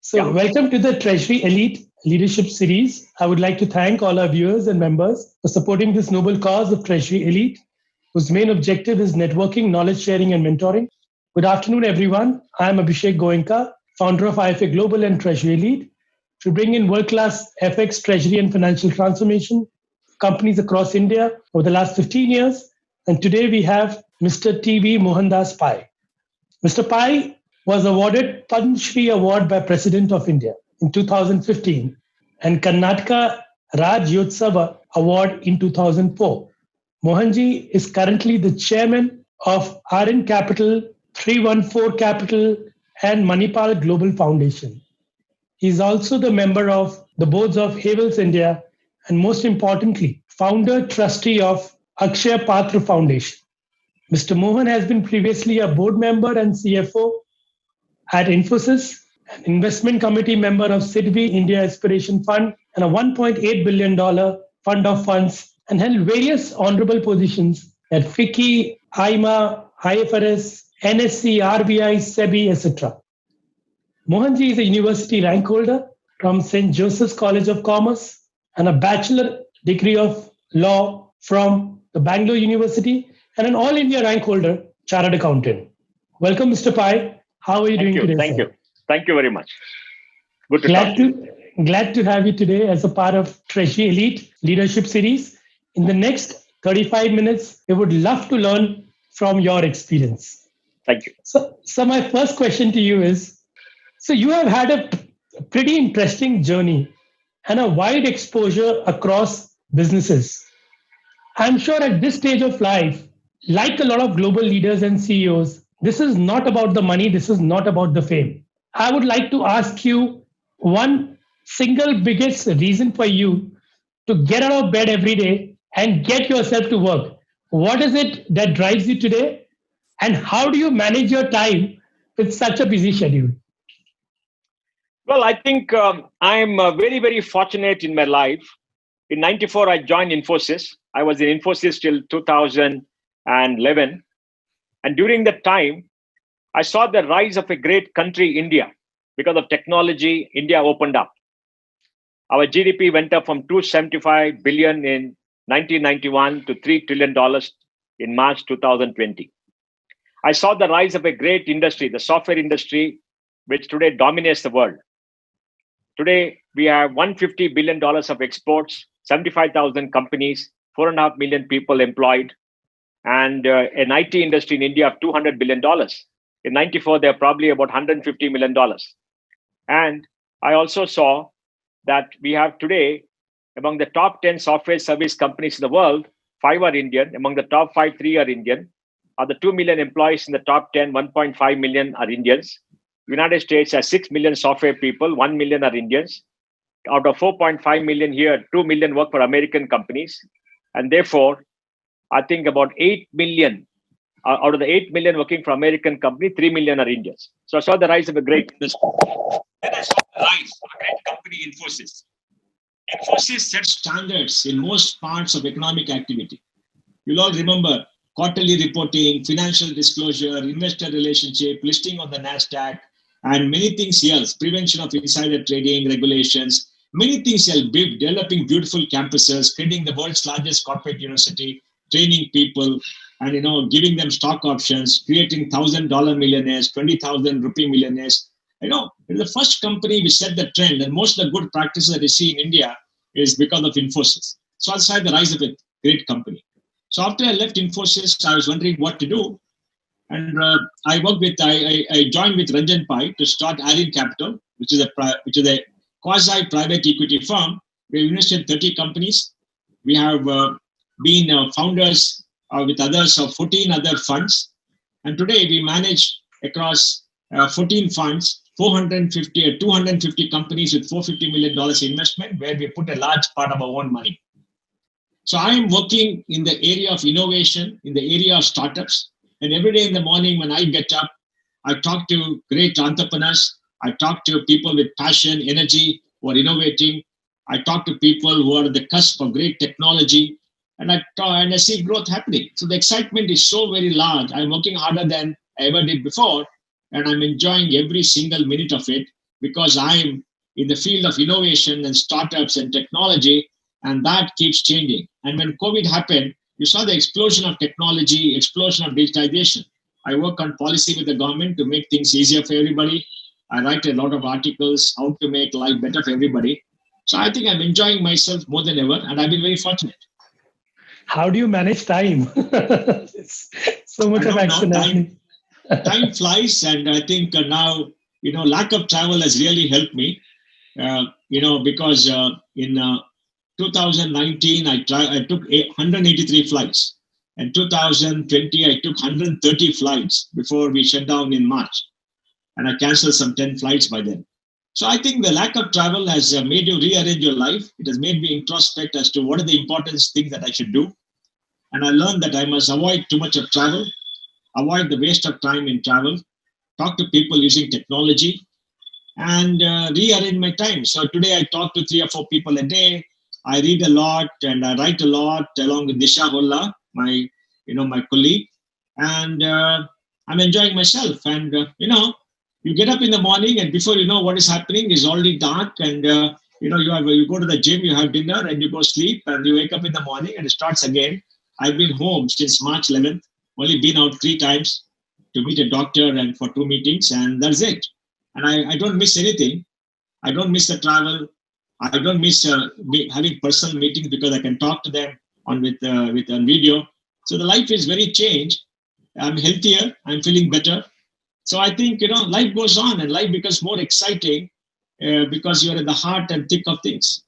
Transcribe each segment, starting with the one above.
So, welcome to the Treasury Elite Leadership Series. I would like to thank all our viewers and members for supporting this noble cause of Treasury Elite, whose main objective is networking, knowledge sharing, and mentoring. Good afternoon, everyone. I am Abhishek Goenka, founder of IFA Global and Treasury Elite, to bring in world class FX, Treasury, and financial transformation companies across India over the last 15 years. And today we have Mr. T.V. Mohandas Pai. Mr. Pai was awarded Padma Shri Award by President of India in 2015 and Karnataka Rajyotsava Award in 2004. Mohanji is currently the chairman of RN Capital, 314 Capital, and Manipal Global Foundation. He is also the member of the boards of Havels India and, most importantly, founder trustee of Akshaya Patra Foundation. Mr. Mohan has been previously a board member and CFO at Infosys, an investment committee member of Sidvi India Aspiration Fund, and a $1.8 billion fund of funds, and held various honorable positions at FICCI, IMA, IFRS, NSC, RBI, SEBI, etc. Mohanji is a university rank holder from St. Joseph's College of Commerce and a bachelor degree of law from the Bangalore University and an all India rank holder, chartered accountant. Welcome, Mr. Pai. How are you doing today? Thank you. Thank you very much. Good to Glad to have you today as a part of Treasury Elite Leadership Series. In the next 35 minutes, we would love to learn from your experience. Thank you. So my first question to you is, so you have had a pretty interesting journey and a wide exposure across businesses. I'm sure at this stage of life, like a lot of global leaders and CEOs, this is not about the money, this is not about the fame. I would like to ask you one single biggest reason for you to get out of bed every day and get yourself to work. What is it that drives you today? And how do you manage your time with such a busy schedule? Well, I think I'm very, very fortunate in my life. In '94, I joined Infosys. I was in Infosys till 2011. And during that time, I saw the rise of a great country, India. Because of technology, India opened up. Our GDP went up from 275 billion in 1991 to $3 trillion in March 2020. I saw the rise of a great industry, the software industry, which today dominates the world. Today, we have $150 billion of exports, 75,000 companies, 4.5 million people employed, and an IT industry in India of $200 billion. In '94, they're probably about $150 million. And I also saw that we have today, among the top 10 software service companies in the world, 5 are Indian. Among the top 5, 3 are Indian. Of the 2 million employees in the top 10, 1.5 million are Indians. United States has 6 million software people, 1 million are Indians. Out of 4.5 million here, 2 million work for American companies. And therefore, I think about 8 million, out of the 8 million working for American company, 3 million are Indians. So I saw the rise of a great industry. Then I saw the rise of a great company, Infosys. Infosys sets standards in most parts of economic activity. You'll all remember quarterly reporting, financial disclosure, investor relationship, listing on the NASDAQ, and many things else, prevention of insider trading, regulations, many things else, developing beautiful campuses, creating the world's largest corporate university, training people, and giving them stock options, creating $1,000 millionaires, 20,000 rupee millionaires. It's the first company which set the trend, and most of the good practices that we see in India is because of Infosys. So I saw the rise of a great company. So after I left Infosys, I was wondering what to do. And I joined with Ranjan Pai to start RN Capital, which is a quasi-private equity firm. We invested in 30 companies. We have been founders with others of 14 other funds. And today we manage across 14 funds, 250 companies with $450 million investment, where we put a large part of our own money. So I am working in the area of innovation, in the area of startups. And every day in the morning when I get up, I talk to great entrepreneurs. I talk to people with passion, energy, who are innovating. I talk to people who are at the cusp of great technology. And I see growth happening. So the excitement is so very large. I'm working harder than I ever did before. And I'm enjoying every single minute of it. because I'm in the field of innovation and startups and technology, and that keeps changing. And when COVID happened, you saw the explosion of technology, explosion of digitization. I work on policy with the government to make things easier for everybody. I write a lot of articles how to make life better for everybody. So I think I'm enjoying myself more than ever, and I've been very fortunate. How do you manage time? So much I of don't know. action happening. Time flies, and I think now, lack of travel has really helped me. Because in 2019 I took 183 flights, and 2020 I took 130 flights before we shut down in March, and I canceled some 10 flights by then. So I think the lack of travel has made you rearrange your life. It has made me introspect as to what are the important things that I should do, and I learned that I must avoid too much of travel, avoid the waste of time in travel, talk to people using technology, and rearrange my time. So today I talk to 3 or 4 people a day. I read a lot and I write a lot along with Disha Holla, my colleague, and I'm enjoying myself. And you get up in the morning, and before you know what is happening, it's already dark, and you go to the gym, you have dinner, and you go sleep, and you wake up in the morning, and it starts again. I've been home since March 11th. Only been out 3 times to meet a doctor and for 2 meetings, and that's it. And I don't miss anything. I don't miss the travel. I don't miss having personal meetings because I can talk to them with on video. So the life is very changed. I'm healthier. I'm feeling better. So I think life goes on and life becomes more exciting because you're in the heart and thick of things.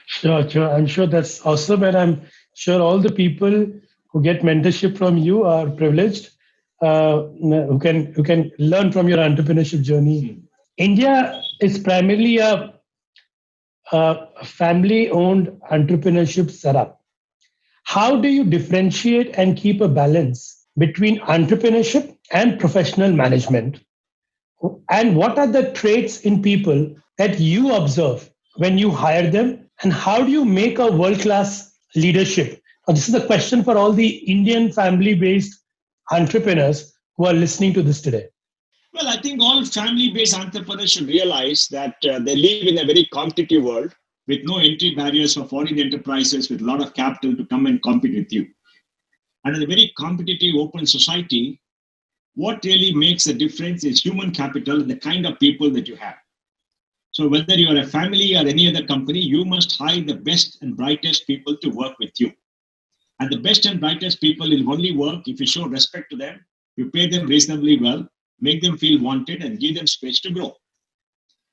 Sure, sure. I'm sure that's awesome. And I'm sure all the people who get mentorship from you are privileged, who can learn from your entrepreneurship journey. India is primarily a family-owned entrepreneurship setup. How do you differentiate and keep a balance between entrepreneurship and professional management? And what are the traits in people that you observe when you hire them? And how do you make a world-class leadership? Now, this is a question for all the Indian family-based entrepreneurs who are listening to this today. Well, I think all family-based entrepreneurs should realize that they live in a very competitive world with no entry barriers for foreign enterprises with a lot of capital to come and compete with you. And in a very competitive, open society, what really makes a difference is human capital and the kind of people that you have. So whether you are a family or any other company, you must hire the best and brightest people to work with you. And the best and brightest people will only work if you show respect to them, you pay them reasonably well, make them feel wanted, and give them space to grow.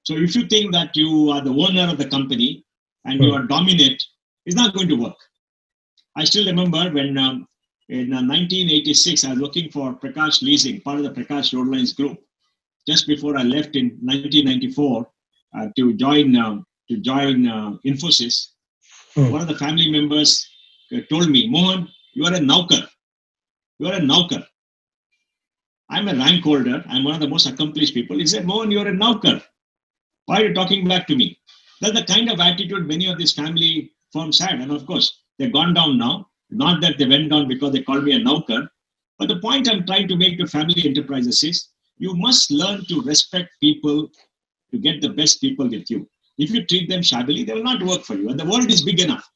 So if you think that you are the owner of the company and you are dominant, it's not going to work. I still remember when in 1986, I was working for Prakash Leasing, part of the Prakash Road Lines Group. Just before I left in 1994 to join Infosys, one of the family members told me, "Mohan, you are a Naukar. You are a Naukar. I'm a rank holder. I'm one of the most accomplished people." He said, "Mohan, you're a Naukar. Why are you talking back to me?" That's the kind of attitude many of these family firms had. And of course, they've gone down now. Not that they went down because they called me a Naukar. But the point I'm trying to make to family enterprises is you must learn to respect people to get the best people with you. If you treat them shabbily, they will not work for you. And the world is big enough.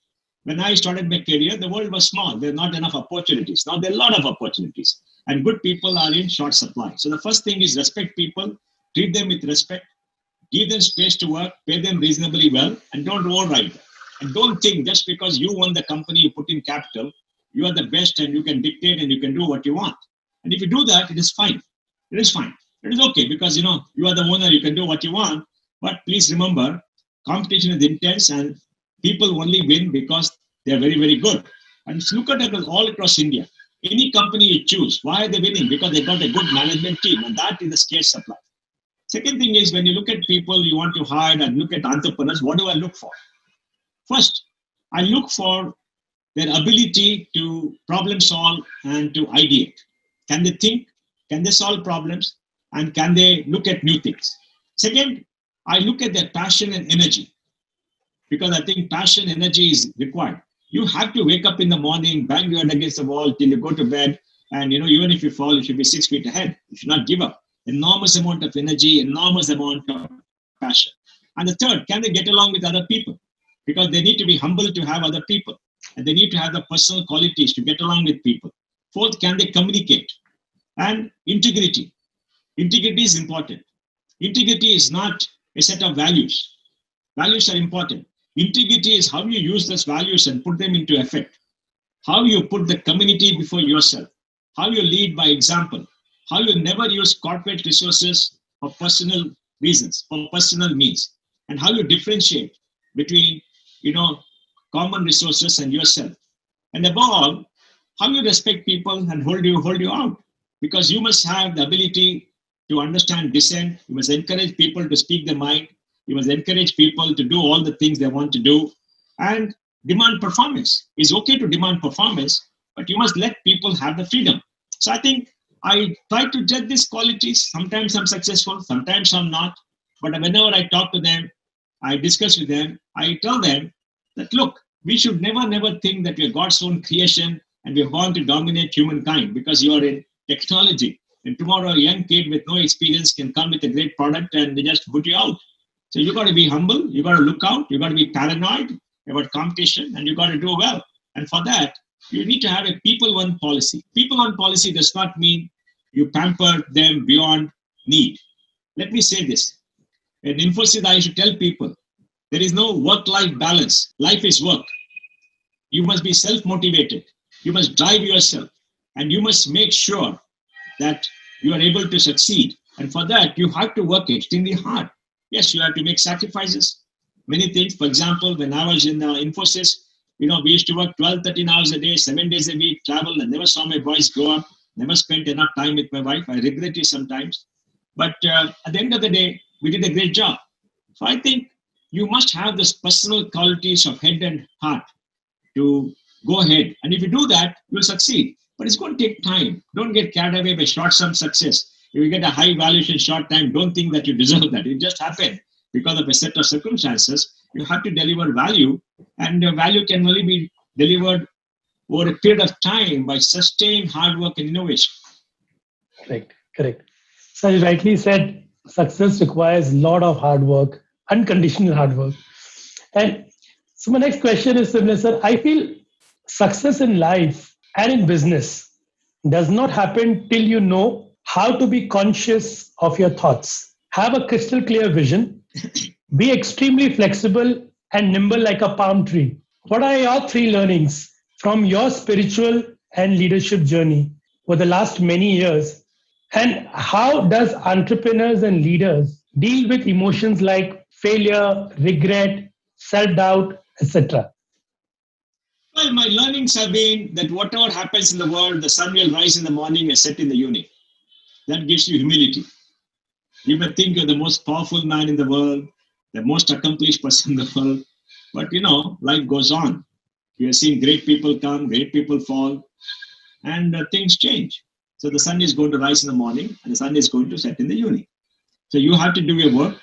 When I started my career, the world was small. There are not enough opportunities. Now there are a lot of opportunities. And good people are in short supply. So the first thing is respect people, treat them with respect, give them space to work, pay them reasonably well, and don't override them. And don't think just because you own the company, you put in capital, you are the best and you can dictate and you can do what you want. And if you do that, it is fine. It is fine. It is okay because you are the owner, you can do what you want. But please remember, competition is intense and people only win because they are very, very good. And look at it all across India. Any company you choose, why are they winning? Because they got a good management team, and that is the scarce supply. Second thing is when you look at people you want to hire and look at entrepreneurs, what do I look for? First, I look for their ability to problem solve and to ideate. Can they think? Can they solve problems? And can they look at new things? Second, I look at their passion and energy because I think passion, energy is required. You have to wake up in the morning, bang your head against the wall till you go to bed. And even if you fall, you should be 6 feet ahead. You should not give up. Enormous amount of energy, enormous amount of passion. And the third, can they get along with other people? Because they need to be humble to have other people. And they need to have the personal qualities to get along with people. Fourth, can they communicate? And integrity. Integrity is important. Integrity is not a set of values. Values are important. Integrity is how you use those values and put them into effect. How you put the community before yourself. How you lead by example. How you never use corporate resources for personal reasons, for personal needs. And how you differentiate between, common resources and yourself. And above all, how you respect people and hold you out. Because you must have the ability to understand dissent. You must encourage people to speak their mind. You must encourage people to do all the things they want to do and demand performance. It's okay to demand performance, but you must let people have the freedom. So I think I try to judge these qualities. Sometimes I'm successful, sometimes I'm not. But whenever I talk to them, I discuss with them, I tell them that, look, we should never think that we are God's own creation and we are born to dominate humankind because you are in technology. And tomorrow a young kid with no experience can come with a great product and they just put you out. So you got to be humble, you got to look out, you got to be paranoid about competition, and you got to do well. And for that, you need to have a people-one policy. People-one policy does not mean you pamper them beyond need. Let me say this. In Infosys, I should tell people, there is no work-life balance. Life is work. You must be self-motivated. You must drive yourself. And you must make sure that you are able to succeed. And for that, you have to work extremely hard. Yes, you have to make sacrifices. Many things. For example, when I was in Infosys, we used to work 12, 13 hours a day, 7 days a week, travel. I never saw my boys grow up. Never spent enough time with my wife. I regret it sometimes. But at the end of the day, we did a great job. So I think you must have those personal qualities of head and heart to go ahead. And if you do that, you'll succeed. But it's going to take time. Don't get carried away by short-term success. If you get a high valuation short time, don't think that you deserve that. It just happened because of a set of circumstances. You have to deliver value, and value can only be delivered over a period of time by sustained hard work and innovation. Correct. So you rightly said, success requires a lot of hard work, unconditional hard work. And so my next question is similar, sir. I feel success in life and in business does not happen till you know how to be conscious of your thoughts, have a crystal clear vision, be extremely flexible and nimble like a palm tree. What are your 3 learnings from your spiritual and leadership journey for the last many years? And how does entrepreneurs and leaders deal with emotions like failure, regret, self-doubt, etc.? Well, my learnings have been that whatever happens in the world, the sun will rise in the morning and set in the evening. That gives you humility. You may think you're the most powerful man in the world, the most accomplished person in the world, but life goes on. We are seeing great people come, great people fall, and things change. So the sun is going to rise in the morning and the sun is going to set in the evening. So you have to do your work,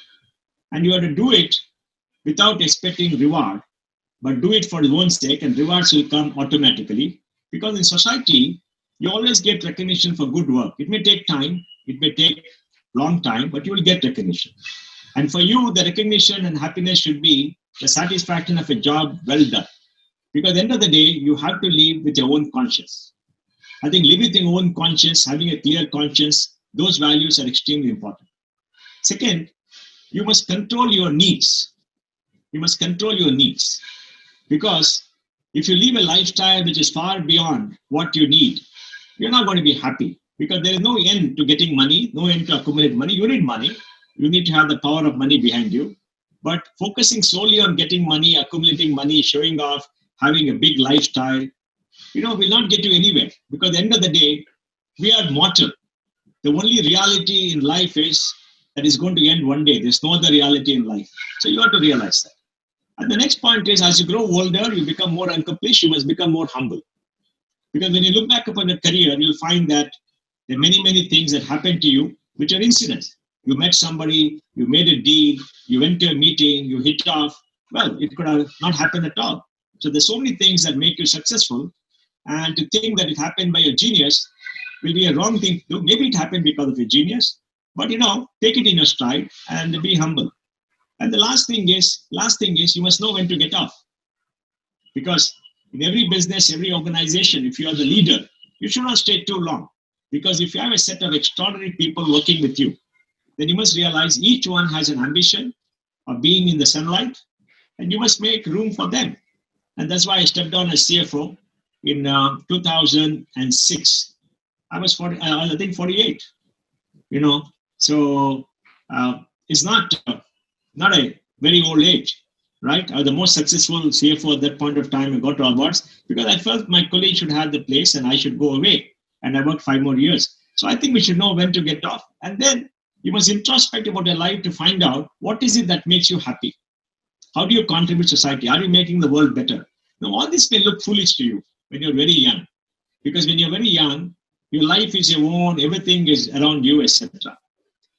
and you have to do it without expecting reward, but do it for your own sake, and rewards will come automatically. Because in society, you always get recognition for good work. It may take time, it may take long time, but you will get recognition. And for you, the recognition and happiness should be the satisfaction of a job well done. Because at the end of the day, you have to live with your own conscience. I think living with your own conscience, having a clear conscience, those values are extremely important. Second, you must control your needs. You must control your needs. Because if you live a lifestyle which is far beyond what you need, you're not going to be happy, because there is no end to getting money, no end to accumulate money. You need money. You need to have the power of money behind you. But focusing solely on getting money, accumulating money, showing off, having a big lifestyle, will not get you anywhere. Because at the end of the day, we are mortal. The only reality in life is that it's going to end one day. There's no other reality in life. So you have to realize that. And the next point is, as you grow older, you become more accomplished, you must become more humble. Because when you look back upon your career, you'll find that there are many, many things that happen to you, which are incidents. You met somebody, you made a deal, you went to a meeting, you hit off. Well, it could have not happened at all. So there's so many things that make you successful. And to think that it happened by your genius will be a wrong thing to do. Maybe it happened because of your genius, but take it in your stride and be humble. And the last thing is you must know when to get off. Because in every business, every organization, if you are the leader, you should not stay too long. Because if you have a set of extraordinary people working with you, then you must realize each one has an ambition of being in the sunlight, and you must make room for them. And that's why I stepped down as CFO in 2006. I was 48. So it's not a very old age, right? I was the most successful CFO at that point of time. I got awards because I felt my colleague should have the place and I should go away. And I worked 5 more years. So I think we should know when to get off. And then you must introspect about your life to find out what is it that makes you happy. How do you contribute to society? Are you making the world better? Now, all this may look foolish to you when you're very young. Because when you're very young, your life is your own, everything is around you, etc.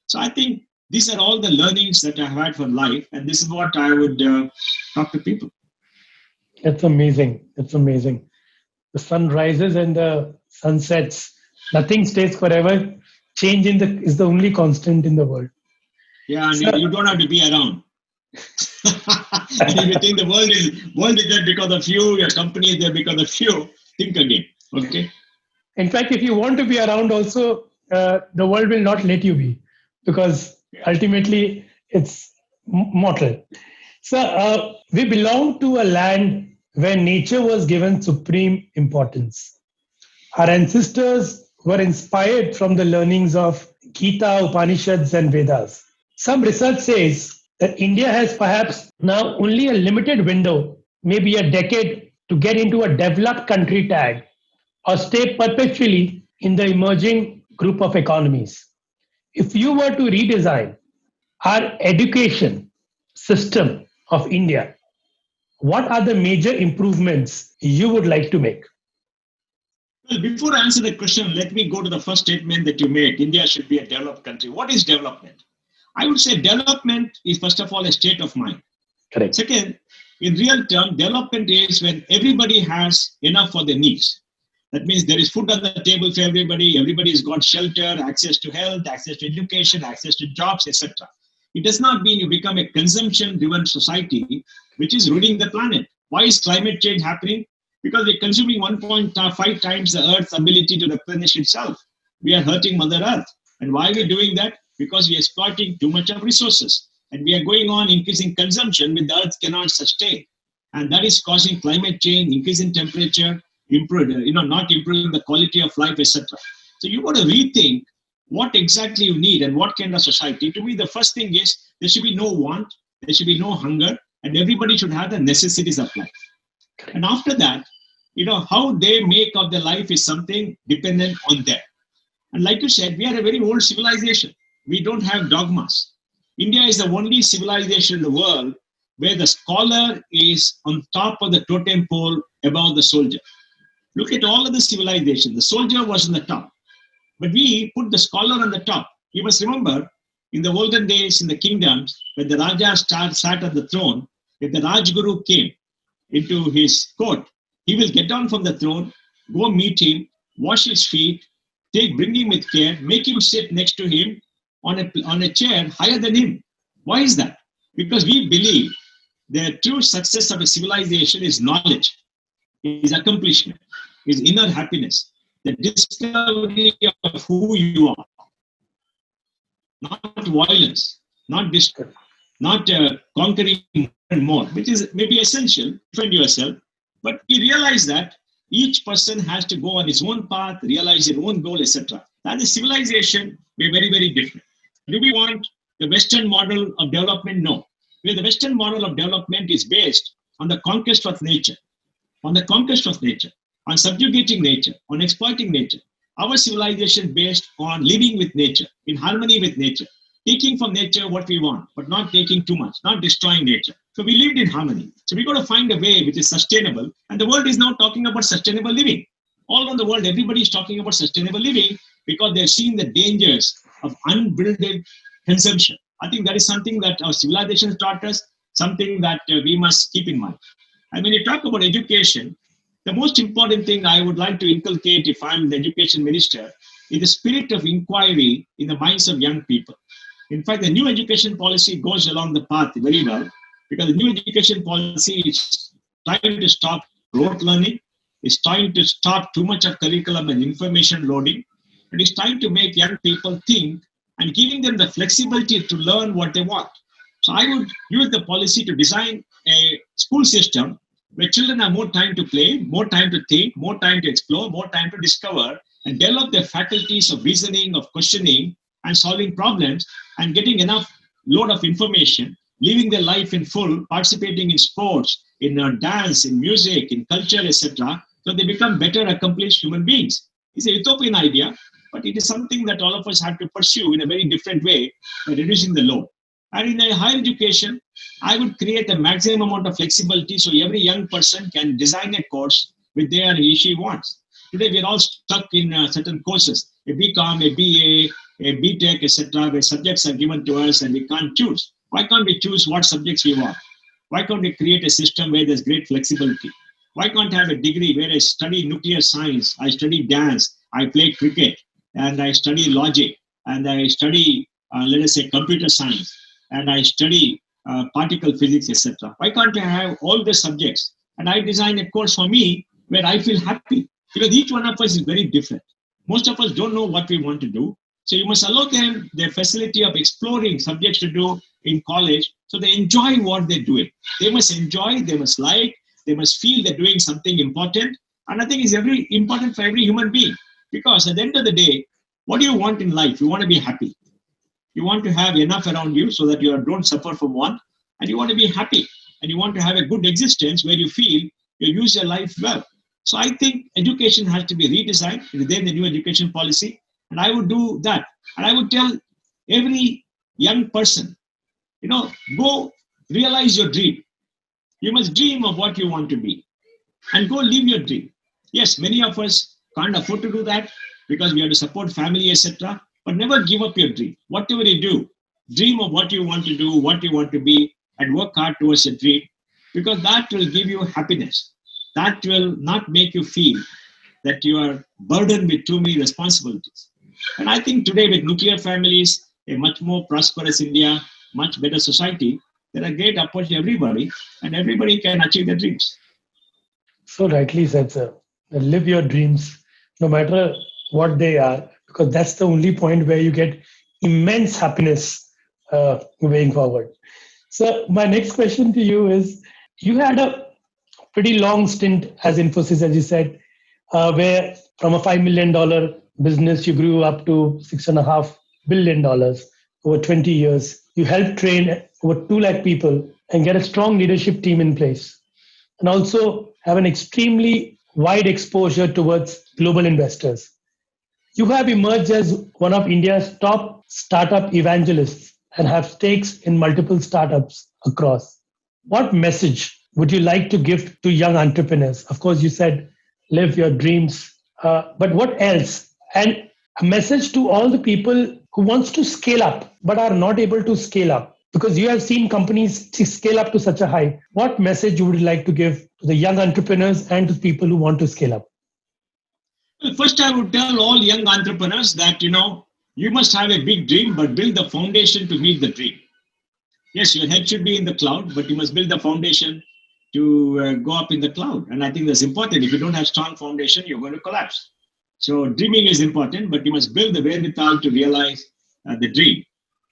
So I think these are all the learnings that I've had for life. And this is what I would talk to people. That's amazing. That's amazing. The sun rises and the sun sets. Nothing stays forever. Change is the only constant in the world. Yeah, and you don't have to be around. And if you think the world is there because of you, your company is there because of you, think again. Okay. In fact, if you want to be around also, the world will not let you be, because ultimately it's mortal. So we belong to a land where nature was given supreme importance. Our ancestors were inspired from the learnings of Gita, Upanishads, and Vedas. Some research says that India has perhaps now only a limited window, maybe a decade, to get into a developed country tag or stay perpetually in the emerging group of economies. If you were to redesign our education system of India, what are the major improvements you would like to make? Well, before I answer the question, let me go to the first statement that you made. India should be a developed country. What is development? I would say development is, first of all, a state of mind. Correct. Second, in real term, development is when everybody has enough for their needs. That means there is food on the table for everybody. Everybody's got shelter, access to health, access to education, access to jobs, etc. It does not mean you become a consumption-driven society, which is ruining the planet. Why is climate change happening? Because we're consuming 1.5 times the Earth's ability to replenish itself. We are hurting Mother Earth. And why are we doing that? Because we are exploiting too much of resources. And we are going on increasing consumption which the Earth cannot sustain. And that is causing climate change, increase in temperature, not improving the quality of life, etc. So you got to rethink what exactly you need and what kind of society. To me, the first thing is there should be no want, there should be no hunger, and everybody should have the necessities of life. And after that, how they make of their life is something dependent on them. And like you said, we are a very old civilization. We don't have dogmas. India is the only civilization in the world where the scholar is on top of the totem pole above the soldier. Look at all of the civilization. The soldier was on the top. But we put the scholar on the top. You must remember, in the olden days, in the kingdoms, when the Raja sat at the throne, if the Rajguru came into his court, he will get down from the throne, go meet him, wash his feet, bring him with care, make him sit next to him on a chair higher than him. Why is that? Because we believe the true success of a civilization is knowledge, is accomplishment, is inner happiness, the discovery of who you are, not violence, not destruction, not conquering more and more, which is maybe essential, defend yourself. But we realize that each person has to go on his own path, realize his own goal, etc. That is civilization, we're very, very different. Do we want the Western model of development? No. Where the Western model of development is based on the conquest of nature, on subjugating nature, on exploiting nature. Our civilization based on living with nature, in harmony with nature, taking from nature what we want, but not taking too much, not destroying nature. So we lived in harmony. So we got to find a way which is sustainable. And the world is now talking about sustainable living. All around the world, everybody is talking about sustainable living because they're seeing the dangers of unbridled consumption. I think that is something that our civilization taught us, something that we must keep in mind. And when you talk about education, the most important thing I would like to inculcate if I'm the education minister is the spirit of inquiry in the minds of young people. In fact, the new education policy goes along the path very well, because the new education policy is trying to stop rote learning, is trying to stop too much of curriculum and information loading, and is trying to make young people think and giving them the flexibility to learn what they want. So I would use the policy to design a school system where children have more time to play, more time to think, more time to explore, more time to discover, and develop their faculties of reasoning, of questioning, and solving problems, and getting enough load of information, living their life in full, participating in sports, in dance, in music, in culture, etc. So they become better, accomplished human beings. It's a utopian idea, but it is something that all of us have to pursue in a very different way by reducing the load. And in a higher education, I would create a maximum amount of flexibility so every young person can design a course with their he she wants. Today, we're all stuck in certain courses, a BCom, a BA, a BTech, etc., where subjects are given to us and we can't choose. Why can't we choose what subjects we want? Why can't we create a system where there's great flexibility? Why can't I have a degree where I study nuclear science, I study dance, I play cricket, and I study logic, and I study, let us say, computer science, and I study particle physics, etc. Why can't I have all the subjects? And I design a course for me where I feel happy, because each one of us is very different. Most of us don't know what we want to do. So you must allow them the facility of exploring subjects to do in college so they enjoy what they're doing. They must enjoy, they must like, they must feel they're doing something important. And I think it's very important for every human being, because at the end of the day, what do you want in life? You want to be happy. You want to have enough around you so that you don't suffer from want, and you want to be happy, and you want to have a good existence where you feel you use your life well. So I think education has to be redesigned within the new education policy, and I would do that. And I would tell every young person, go realize your dream. You must dream of what you want to be and go live your dream. Yes, many of us can't afford to do that because we have to support family, etc. But never give up your dream. Whatever you do, dream of what you want to do, what you want to be, and work hard towards a dream, because that will give you happiness. That will not make you feel that you are burdened with too many responsibilities. And I think today with nuclear families, a much more prosperous India, much better society, there are great opportunities for everybody, and everybody can achieve their dreams. So rightly said, sir. Live your dreams, no matter what they are, because that's the only point where you get immense happiness moving forward. So my next question to you is, you had a pretty long stint as Infosys, as you said, where from a $5 million business, you grew up to $6.5 billion over 20 years. You helped train over 2 lakh people and get a strong leadership team in place, and also have an extremely wide exposure towards global investors. You have emerged as one of India's top startup evangelists and have stakes in multiple startups across. What message would you like to give to young entrepreneurs? Of course, you said live your dreams, but what else? And a message to all the people who wants to scale up but are not able to scale up, because you have seen companies scale up to such a height. What message would you like to give to the young entrepreneurs and to people who want to scale up? Well, first, I would tell all young entrepreneurs that, you must have a big dream, but build the foundation to meet the dream. Yes, your head should be in the cloud, but you must build the foundation to go up in the cloud. And I think that's important. If you don't have strong foundation, you're going to collapse. So dreaming is important, but you must build the wherewithal to realize the dream.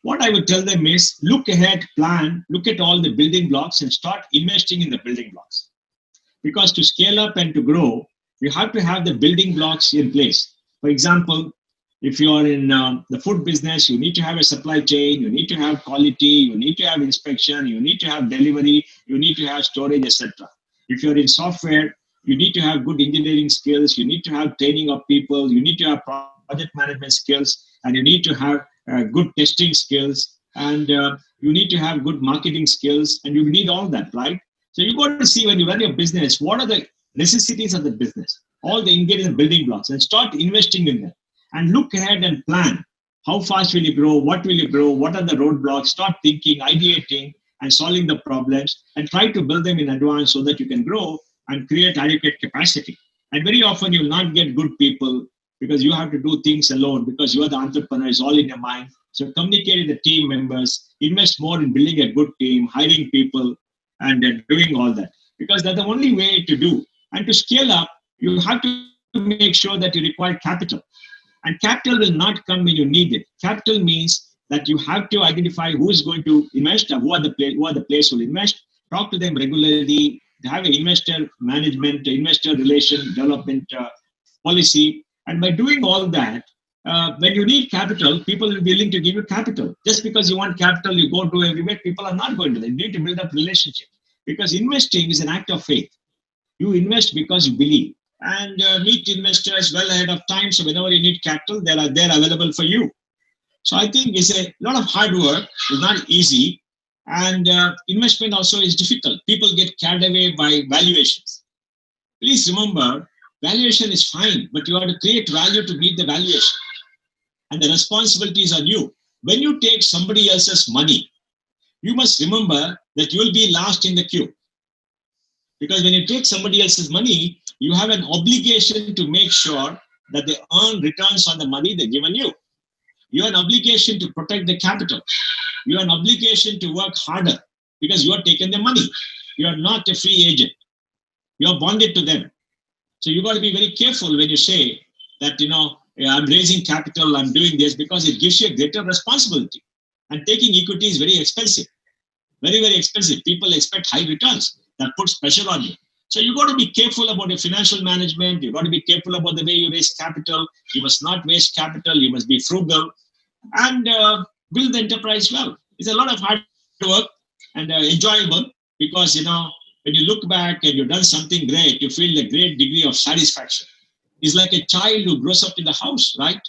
What I would tell them is look ahead, plan, look at all the building blocks and start investing in the building blocks. Because to scale up and to grow, you have to have the building blocks in place. For example, if you are in the food business, you need to have a supply chain, you need to have quality, you need to have inspection, you need to have delivery, you need to have storage, etc. If you're in software, you need to have good engineering skills, you need to have training of people, you need to have project management skills, and you need to have good testing skills, and you need to have good marketing skills, and you need all that, right? So you got to see when you run your business, what are the necessities of the business, all the ingredients, building blocks, and start investing in them. And look ahead and plan. How fast will you grow? What will you grow? What are the roadblocks? Start thinking, ideating, and solving the problems, and try to build them in advance so that you can grow and create adequate capacity. And very often you will not get good people because you have to do things alone, because you are the entrepreneur, it's all in your mind. So communicate with the team members, invest more in building a good team, hiring people, and doing all that. Because that's the only way to do. And to scale up, you have to make sure that you require capital. And capital will not come when you need it. Capital means that you have to identify who is going to invest and who are the players who will invest. Talk to them regularly. Have an investor management, investor relation development policy. And by doing all that, when you need capital, people will be willing to give you capital. Just because you want capital, you go to everywhere, people are not going to. You need to build up relationship. Because investing is an act of faith. You invest because you believe. And meet investors well ahead of time. So whenever you need capital, they're available for you. So I think it's a lot of hard work. It's not easy. And investment also is difficult. People get carried away by valuations. Please remember, valuation is fine, but you have to create value to meet the valuation. And the responsibility is on you. When you take somebody else's money, you must remember that you will be last in the queue. Because when you take somebody else's money, you have an obligation to make sure that they earn returns on the money they've given you. You have an obligation to protect the capital. You have an obligation to work harder because you are taking the money. You are not a free agent. You are bonded to them. So you got to be very careful when you say that, I'm raising capital, I'm doing this, because it gives you a greater responsibility. And taking equity is very expensive. Very, very expensive. People expect high returns. That puts pressure on you. So you got to be careful about your financial management. You got to be careful about the way you raise capital. You must not waste capital. You must be frugal and build the enterprise well. It's a lot of hard work and enjoyable because, when you look back and you've done something great, you feel a great degree of satisfaction. It's like a child who grows up in the house, right?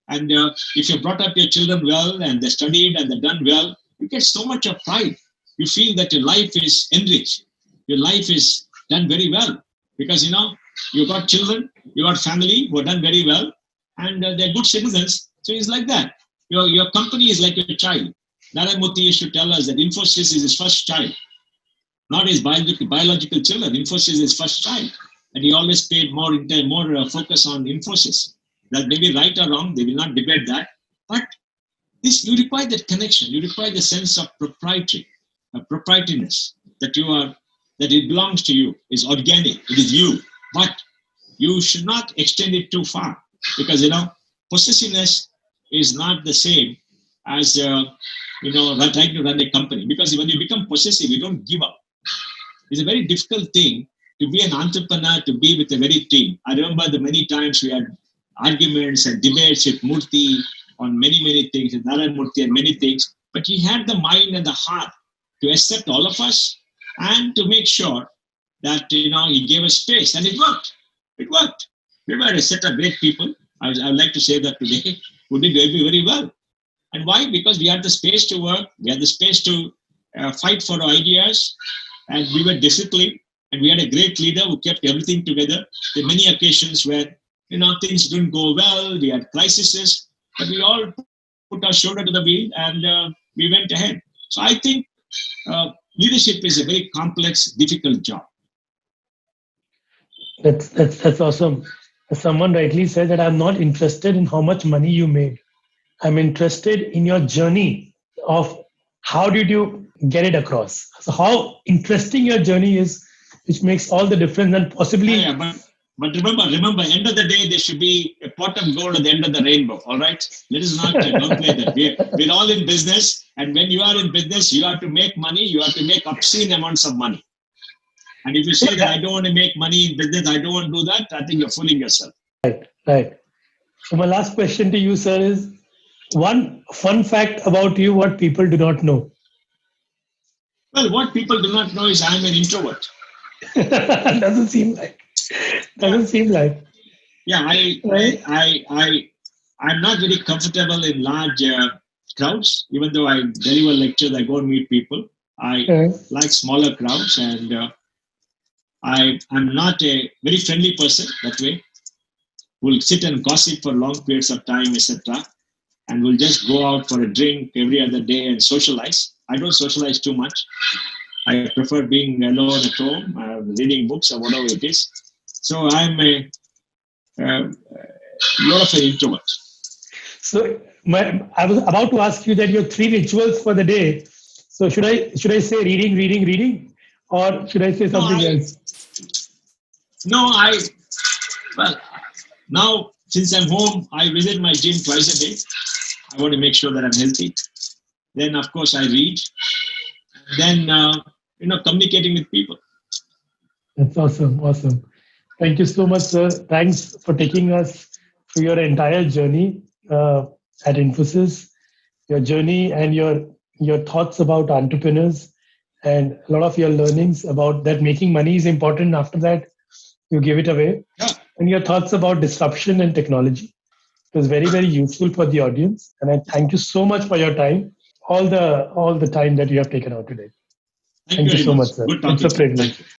And if you brought up your children well and they studied and they've done well, you get so much of pride. You feel that your life is enriched. Your life is done very well because, you got children, you got family who are done very well and they're good citizens. So it's like that. Your company is like your child. Narayana Murthy used to tell us that Infosys is his first child, not his biological children. Infosys is his first child. And he always paid more focus on Infosys. That may be right or wrong, they will not debate that. But you require that connection. You require the sense of proprietariness, that it belongs to you, is organic, it is you. But you should not extend it too far because, possessiveness is not the same as, trying to run a company. Because when you become possessive, you don't give up. It's a very difficult thing to be an entrepreneur, to be with a very team. I remember the many times we had arguments and debates with Murthy on many, many things, with Narayana Murthy and many things. But he had the mind and the heart to accept all of us and to make sure that, he gave us space. And it worked. It worked. We were a set of great people. I would like to say that today. We did very, very well. And why? Because we had the space to work. We had the space to fight for our ideas. And we were disciplined. And we had a great leader who kept everything together. There were many occasions where, things didn't go well. We had crises. But we all put our shoulder to the wheel and we went ahead. So I think leadership is a very complex, difficult job. That's awesome. Someone rightly said that I'm not interested in how much money you made. I'm interested in your journey of how did you get it across. So how interesting your journey is, which makes all the difference and possibly. Yeah, but remember, end of the day, there should be a pot of gold at the end of the rainbow. All right, let us not downplay that. We're all in business, and when you are in business, you have to make money. You have to make obscene amounts of money. And if you say that I don't want to make money in business, I don't want to do that, I think you're fooling yourself. Right. So my last question to you, sir, is one fun fact about you what people do not know. Well, what people do not know is I'm an introvert. Doesn't seem like. Yeah, I'm not very comfortable in large crowds. Even though I deliver lectures, I go and meet people. I like smaller crowds, and I'm not a very friendly person that way. We'll sit and gossip for long periods of time, etc. And we'll just go out for a drink every other day and socialize. I don't socialize too much. I prefer being alone at home, reading books or whatever it is. So I'm a lot of an introvert. So I was about to ask you that your 3 rituals for the day. So should I say reading, or should I say something else? Well, now since I'm home, I visit my gym twice a day. I want to make sure that I'm healthy. Then, of course, I read. Then, communicating with people. That's awesome. Thank you so much, sir. Thanks for taking us through your entire journey at Infosys, your journey and your thoughts about entrepreneurs, and a lot of your learnings about that making money is important. After that, you give it away, and your thoughts about disruption and technology. It was very, very useful for the audience, and I thank you so much for your time, all the time that you have taken out today. Thank you so much, sir. Good talking It's a privilege.